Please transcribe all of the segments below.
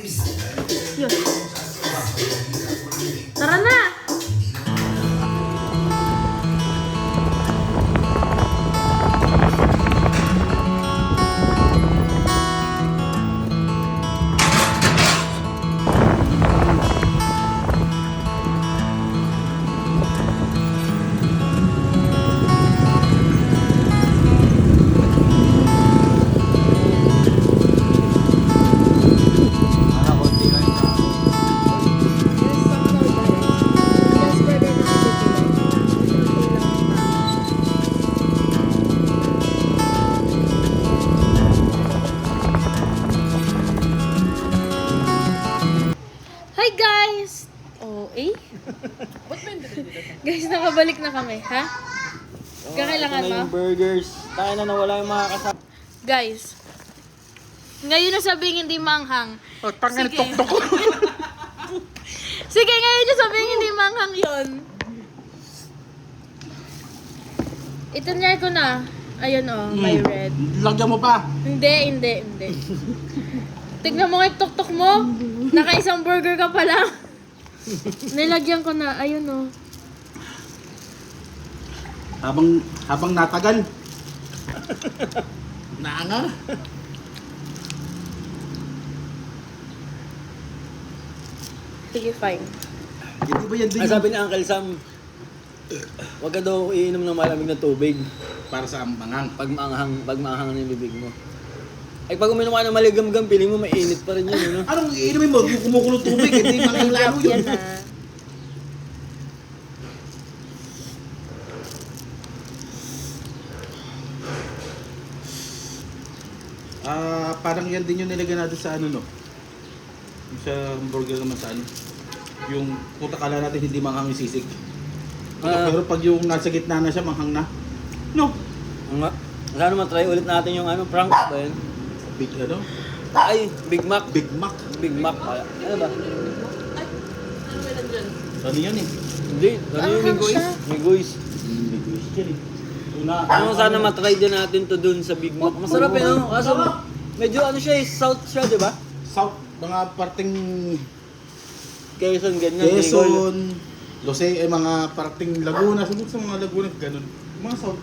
Yun. Tara na! Hi guys! Oh, eh? Guys, nakabalik na kami, ha? Kakailangan ito na mo? yung burgers. Tayo na nawala yung mga kasama. Guys, ngayon na sabihin hindi manghang. Oh, tangin, Sige. tok-tok. Sige, ngayon na sabihin hindi manghang yun. Itanyan ko na. Ayun oh, may red. Lagyan mo pa. Hindi. Tignan mo nga yung tok-tok mo. Naka-isang burger ka pa lang. Nilagyan ko na. Ayun oh. Habang natagal. Naanga. Sige, fine. Hindi ba yan din Ay, sabi ni Uncle Sam, huwag ka daw iinom ng malamig na tubig para sa mangang? pag maanghang ang bibig mo. Ay, pag uminom ka ng maligam-gam, piling mo mainit pa rin yun, ano? Anong iinumin mo? Kumukulong tubig. Hindi mangang lalo yun. Yan na. Parang yan din yung nilagyan natin sa ano, no? Yung sa hamburger naman sa ano. Yung puta kala natin hindi manghang yung sisig. Pero pag yung nasa gitna na siya, manghang na. No? Nga. Sana matry ulit natin yung ano, prank ba yun? Big ano? Ay, Big Mac. Big Mac. Big Mac pala. Ano ba? Ano yan eh? Hindi. Ano yung Anghang Migoys? siya. Migoys. Big Mac yan eh. Ano sana matry din natin to dun sa Big Mac. Masarap eh, no? Kaso medyo ano siya eh, south siya, di ba? South, mga parting Quezon, ganyan. Bicol. Quezon, mga parting Laguna, sagot sa mga Laguna, ganun. Mga South.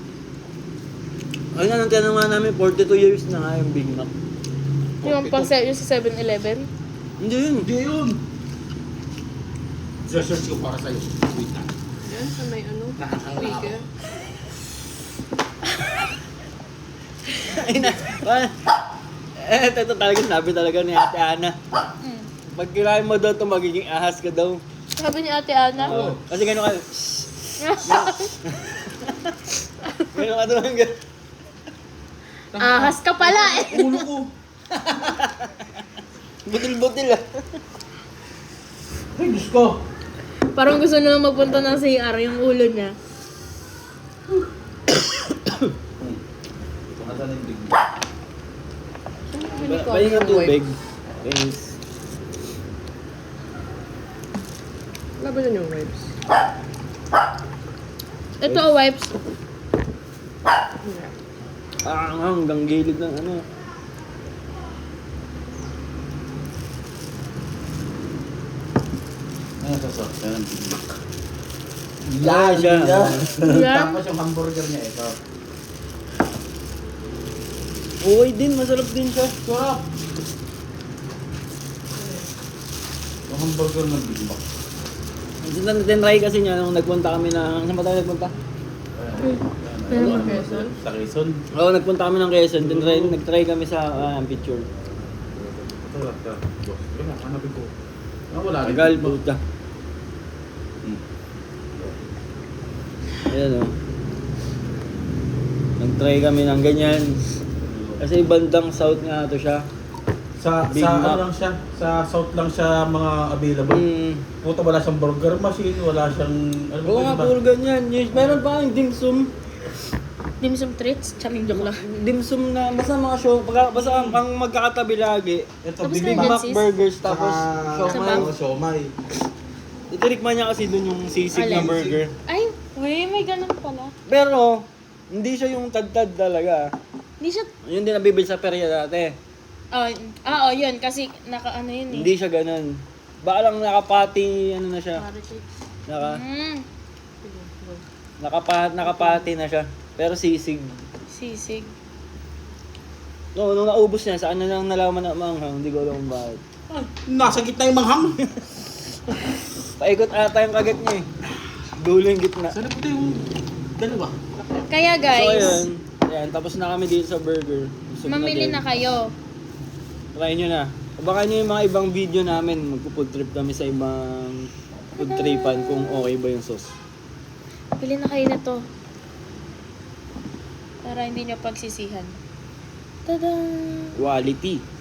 Ayun nga, nang tinanong nga namin, 42 years na nga yung Big Mac. Yung pang yung sa 7-Eleven. Hindi yun. Hindi yun. Search ko para sa'yo. Wait lang. Yan, sa may ano, Nakakala ako. speaker. Ay na. Ito talaga, sinabi talaga ni Ate Ana. Pag kirahin mo daw ito, magiging ahas ka daw. Sabi ni Ate Ana. Oo. Kasi gano'n ka. Gano'n ka doon. Ahas ka pala eh. Ulo ko. Butil-butil ah. Ay, Diyos ko. Parang gusto na lang magpunta ng CR yung ulo niya. Ito nga sana yung Big Mac. Bayin ang tubig. Thanks. Laban na yung wipes. Ito wipes. Hanggang gilid ng ano. Ano sa sauce? Yan ang Big Mac. Yan siya. Yan. Tapos yung hamburger niya, ito. Okay din, masarap din siya. Sarap! Yung hamburger ng Big Mac. Tinry kasi niya nung nagpunta kami na... Saan ba tayo nagpunta? Ayan. Quezon? Sa Quezon. Oo, nagpunta kami ng Quezon. Nag-try kami sa picture. Ito lang ka. Kaya hanapin ko. Wala rin. Tagal, puta. Ayan o. Nag-try kami ng ganyan. Kasi bandang south nga ito siya. Sa Big sa Mac. ano lang siya, sa south lang siya mga available. Puta wala siyang burger machine, wala siyang ano Oo nga, ba? puro ganyan. Yes, meron pa yung dim sum. Dim sum treats. Charing joke lang. Dim sum na, basta mga show, basta ang magkakatabi lagi. Ito Tapos Big Big Ganyan, Mac sis. burgers, tapos Siomay. siomay. Siomay. Itirikman niya kasi dun yung sisig na Alin? burger. Ay, wey, may ganun pala. Pero, hindi siya yung tad-tad talaga. Hindi siya, Yun din nabibili sa perya dati. Oh, yun. Kasi ano yun eh. Hindi siya ganun. Baka lang nakapati, ano na siya. Mm, Nakapati na siya. Pero sisig. sisig. No, nung naubos niya, saan na lang nalaman na manghang, hindi ko alam kung bakit. Ay, nasa gitna yung manghang. Paikot ata yung kagat niya eh. Dulo yung gitna. Sana po yung dalawa. Kaya So guys, ayun, ayan, tapos na kami dito sa burger. Busog mamili din. na kayo. Try nyo na. Baka nyo yung mga ibang video namin, magpo-food trip kami sa ibang food tripan kung okay ba yung sauce. Bili na kayo na to. Para hindi nyo pagsisihan. Tada! Quality.